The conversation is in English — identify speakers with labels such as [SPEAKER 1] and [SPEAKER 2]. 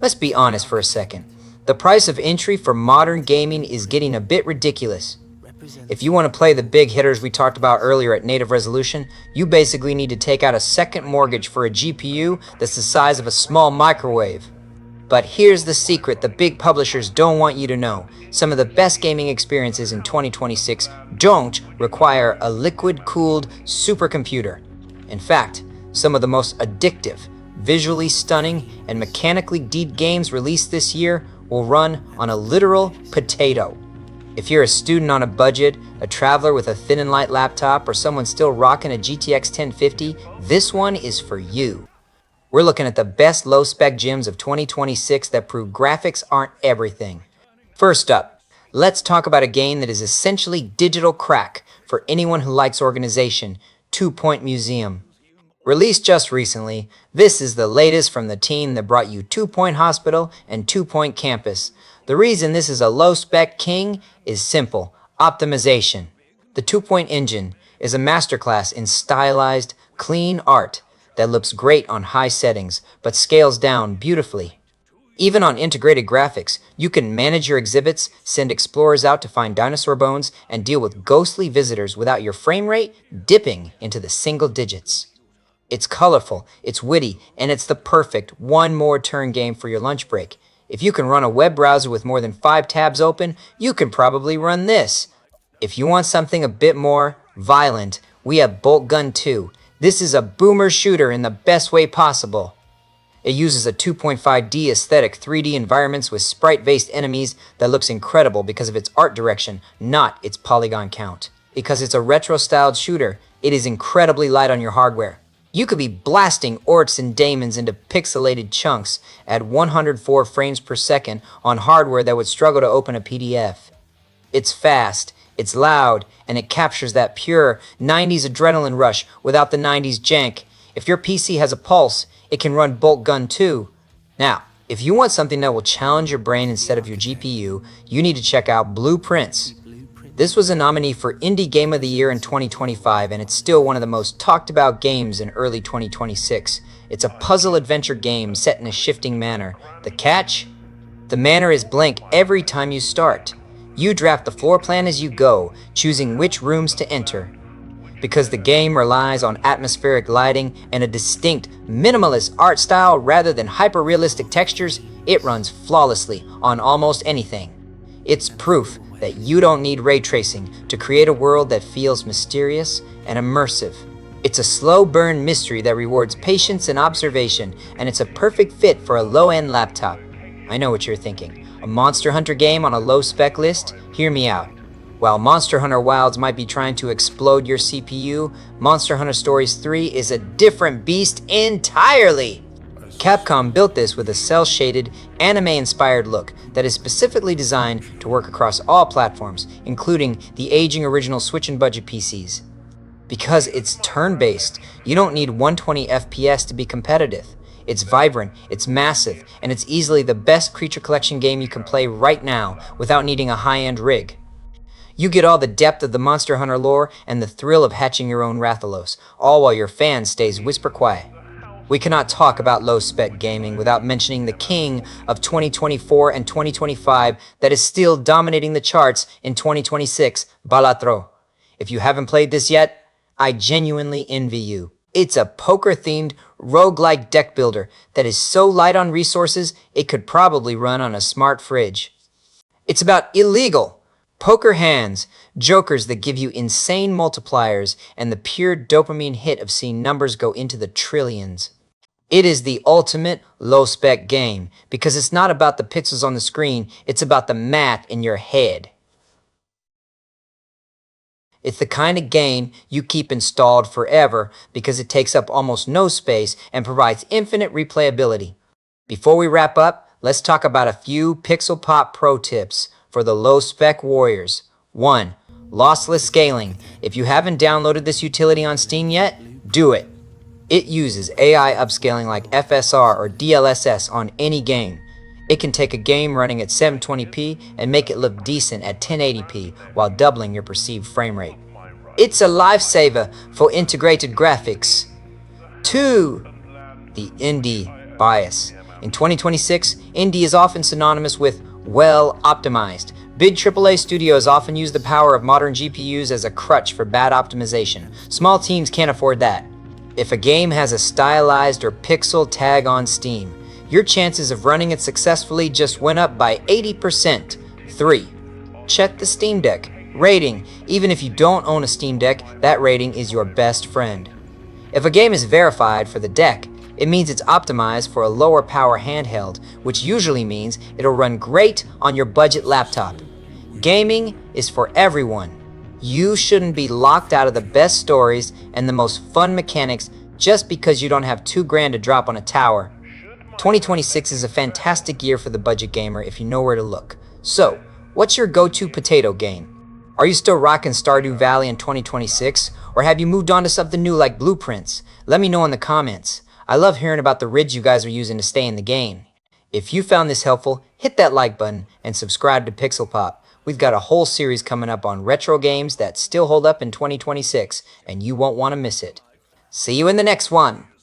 [SPEAKER 1] Let's be honest for a second. The price of entry for modern gaming is getting a bit ridiculous. If you want to play the big hitters we talked about earlier at native resolution, you basically need to take out a second mortgage for a GPU that's the size of a small microwave. But here's the secret the big publishers don't want you to know. Some of the best gaming experiences in 2026 don't require a liquid-cooled supercomputer. In fact, some of the most addictive, visually stunning, and mechanically deep games released this year will run on a literal potato. If you're a student on a budget, a traveler with a thin and light laptop, or someone still rocking a GTX 1050, this one is for you. We're looking at the best low-spec gems of 2026 that prove graphics aren't everything. First up, let's talk about a game that is essentially digital crack for anyone who likes organization, 2 Point Museum. Released just recently, this is the latest from the team that brought you 2 Point Hospital and 2 Point Campus. The reason this is a low-spec king is simple: optimization. The 2 Point engine is a masterclass in stylized, clean art that looks great on high settings, but scales down beautifully. Even on integrated graphics, you can manage your exhibits, send explorers out to find dinosaur bones, and deal with ghostly visitors without your frame rate dipping into the single digits. It's colorful, it's witty, and it's the perfect one more turn game for your lunch break. If you can run a web browser with more than 5 tabs open, you can probably run this. If you want something a bit more violent, we have Bolt Gun 2. This is a boomer shooter in the best way possible. It uses a 2.5D aesthetic 3D environments with sprite-based enemies that looks incredible because of its art direction, not its polygon count. Because it's a retro-styled shooter, it is incredibly light on your hardware. You could be blasting orcs and daemons into pixelated chunks at 104 frames per second on hardware that would struggle to open a PDF. It's fast, it's loud, and it captures that pure 90s adrenaline rush without the 90s jank. If your PC has a pulse, it can run Bolt Gun 2. Now, if you want something that will challenge your brain instead of your GPU, you need to check out Blueprints. This was a nominee for Indie Game of the Year in 2025, and it's still one of the most talked about games in early 2026. It's a puzzle adventure game set in a shifting manner. The catch? The manner is blank every time you start. You draft the floor plan as you go, choosing which rooms to enter. Because the game relies on atmospheric lighting and a distinct, minimalist art style rather than hyper-realistic textures, it runs flawlessly on almost anything. It's proof that you don't need ray tracing to create a world that feels mysterious and immersive. It's a slow burn mystery that rewards patience and observation, and it's a perfect fit for a low-end laptop. I know what you're thinking. A Monster Hunter game on a low-spec list? Hear me out. While Monster Hunter Wilds might be trying to explode your CPU, Monster Hunter Stories 3 is a different beast entirely. Capcom built this with a cel-shaded, anime-inspired look that is specifically designed to work across all platforms, including the aging original Switch and budget PCs. Because it's turn-based, you don't need 120 FPS to be competitive. It's vibrant, it's massive, and it's easily the best creature collection game you can play right now without needing a high-end rig. You get all the depth of the Monster Hunter lore and the thrill of hatching your own Rathalos, all while your fan stays whisper quiet. We cannot talk about low-spec gaming without mentioning the king of 2024 and 2025 that is still dominating the charts in 2026, Balatro. If you haven't played this yet, I genuinely envy you. It's a poker-themed, roguelike deck builder that is so light on resources, it could probably run on a smart fridge. It's about illegal poker hands, jokers that give you insane multipliers, and the pure dopamine hit of seeing numbers go into the trillions. It is the ultimate low-spec game because it's not about the pixels on the screen, it's about the math in your head. It's the kind of game you keep installed forever because it takes up almost no space and provides infinite replayability. Before we wrap up, let's talk about a few Pixel Pop pro tips for the low-spec warriors. 1. Lossless scaling. If you haven't downloaded this utility on Steam yet, do it. It uses AI upscaling like FSR or DLSS on any game. It can take a game running at 720p and make it look decent at 1080p while doubling your perceived frame rate. It's a lifesaver for integrated graphics. 2. The indie bias. In 2026, indie is often synonymous with well optimized. Big AAA studios often use the power of modern GPUs as a crutch for bad optimization. Small teams can't afford that. If a game has a stylized or pixel tag on Steam, your chances of running it successfully just went up by 80%. 3. Check the Steam Deck rating. Even if you don't own a Steam Deck, that rating is your best friend. If a game is verified for the deck, it means it's optimized for a lower power handheld, which usually means it'll run great on your budget laptop. Gaming is for everyone. You shouldn't be locked out of the best stories and the most fun mechanics just because you don't have $2,000 to drop on a tower. 2026 is a fantastic year for the budget gamer if you know where to look. So, what's your go-to potato game? Are you still rocking Stardew Valley in 2026? Or have you moved on to something new like Blueprints? Let me know in the comments. I love hearing about the rigs you guys are using to stay in the game. If you found this helpful, hit that like button and subscribe to Pixel Pop. We've got a whole series coming up on retro games that still hold up in 2026, and you won't want to miss it. See you in the next one!